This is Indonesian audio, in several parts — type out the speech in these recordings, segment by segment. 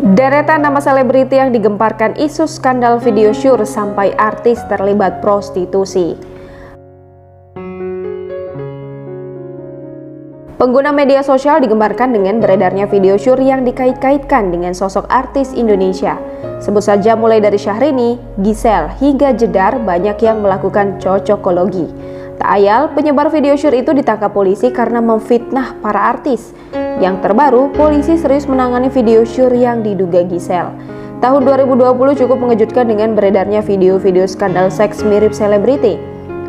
Deretan nama selebriti yang digemparkan isu skandal video syur sampai artis terlibat prostitusi. Pengguna media sosial digembarkan dengan beredarnya video syur yang dikait-kaitkan dengan sosok artis Indonesia. Sebut saja mulai dari Syahrini, Giselle, hingga Jedar, banyak yang melakukan cocokologi. Tak ayal, penyebar video syur itu ditangkap polisi karena memfitnah para artis. Yang terbaru, polisi serius menangani video syur yang diduga Giselle. Tahun 2020 cukup mengejutkan dengan beredarnya video-video skandal seks mirip selebriti.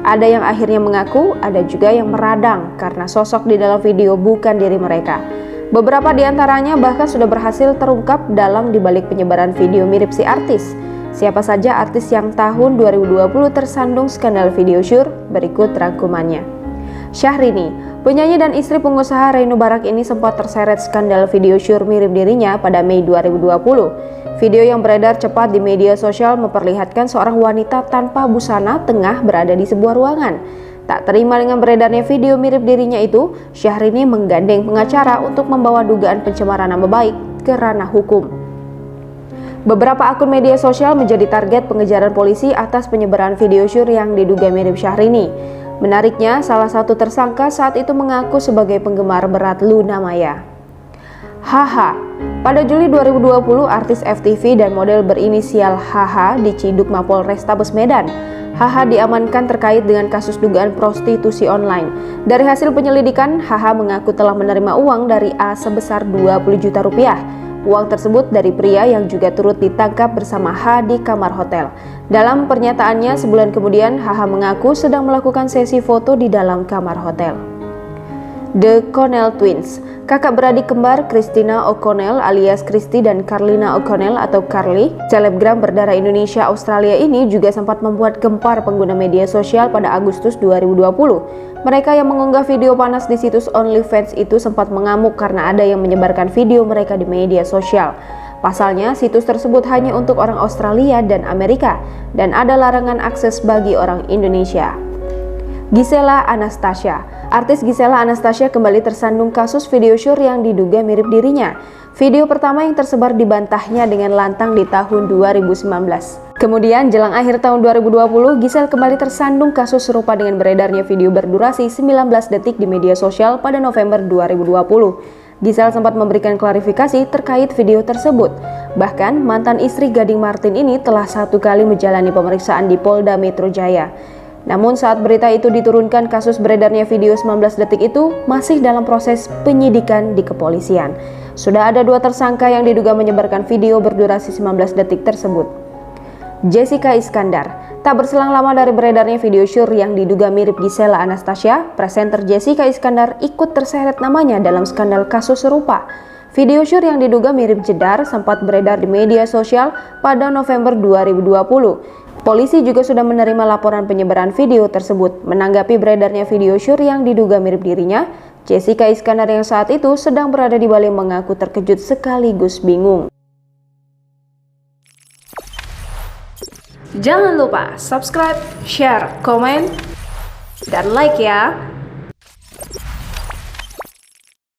Ada yang akhirnya mengaku, ada juga yang meradang karena sosok di dalam video bukan diri mereka. Beberapa di antaranya bahkan sudah berhasil terungkap dalam dibalik penyebaran video mirip si artis. Siapa saja artis yang tahun 2020 tersandung skandal video syur? Berikut rangkumannya. Syahrini, penyanyi dan istri pengusaha Reno Barak ini sempat terseret skandal video syur mirip dirinya pada Mei 2020. Video yang beredar cepat di media sosial memperlihatkan seorang wanita tanpa busana tengah berada di sebuah ruangan. Tak terima dengan beredarnya video mirip dirinya itu, Syahrini menggandeng pengacara untuk membawa dugaan pencemaran nama baik ke ranah hukum. Beberapa akun media sosial menjadi target pengejaran polisi atas penyebaran video syur yang diduga mirip Syahrini. Menariknya, salah satu tersangka saat itu mengaku sebagai penggemar berat Luna Maya. HH. Pada Juli 2020, artis FTV dan model berinisial HH diciduk Mapol Restabes Medan. HH diamankan terkait dengan kasus dugaan prostitusi online. Dari hasil penyelidikan, HH mengaku telah menerima uang dari A sebesar 20 juta rupiah. Uang tersebut dari pria yang juga turut ditangkap bersama H di kamar hotel. Dalam pernyataannya, sebulan kemudian HH mengaku sedang melakukan sesi foto di dalam kamar hotel. The Connell Twins, kakak beradik kembar Christina O'Connell alias Christy dan Carlina O'Connell atau Carly, selebgram berdarah Indonesia Australia ini juga sempat membuat gempar pengguna media sosial pada Agustus 2020. Mereka yang mengunggah video panas di situs OnlyFans itu sempat mengamuk karena ada yang menyebarkan video mereka di media sosial. Pasalnya, situs tersebut hanya untuk orang Australia dan Amerika dan ada larangan akses bagi orang Indonesia. Gisela Anastasia. Artis Gisela Anastasia kembali tersandung kasus video syur yang diduga mirip dirinya. Video pertama yang tersebar dibantahnya dengan lantang di tahun 2019. Kemudian jelang akhir tahun 2020, Giselle kembali tersandung kasus serupa dengan beredarnya video berdurasi 19 detik di media sosial pada November 2020. Giselle sempat memberikan klarifikasi terkait video tersebut. Bahkan, mantan istri Gading Martin ini telah 1 kali menjalani pemeriksaan di Polda Metro Jaya. Namun saat berita itu diturunkan, kasus beredarnya video 19 detik itu masih dalam proses penyidikan di kepolisian. Sudah ada 2 tersangka yang diduga menyebarkan video berdurasi 19 detik tersebut. Jessica Iskandar. Tak berselang lama dari beredarnya video syur yang diduga mirip Gisela Anastasia, presenter Jessica Iskandar ikut terseret namanya dalam skandal kasus serupa. Video syur yang diduga mirip Jedar sempat beredar di media sosial pada November 2020. Polisi juga sudah menerima laporan penyebaran video tersebut. Menanggapi beredarnya video syur yang diduga mirip dirinya, Jessica Iskandar yang saat itu sedang berada di Bali mengaku terkejut sekaligus bingung. Jangan lupa subscribe, share, komen, dan like ya!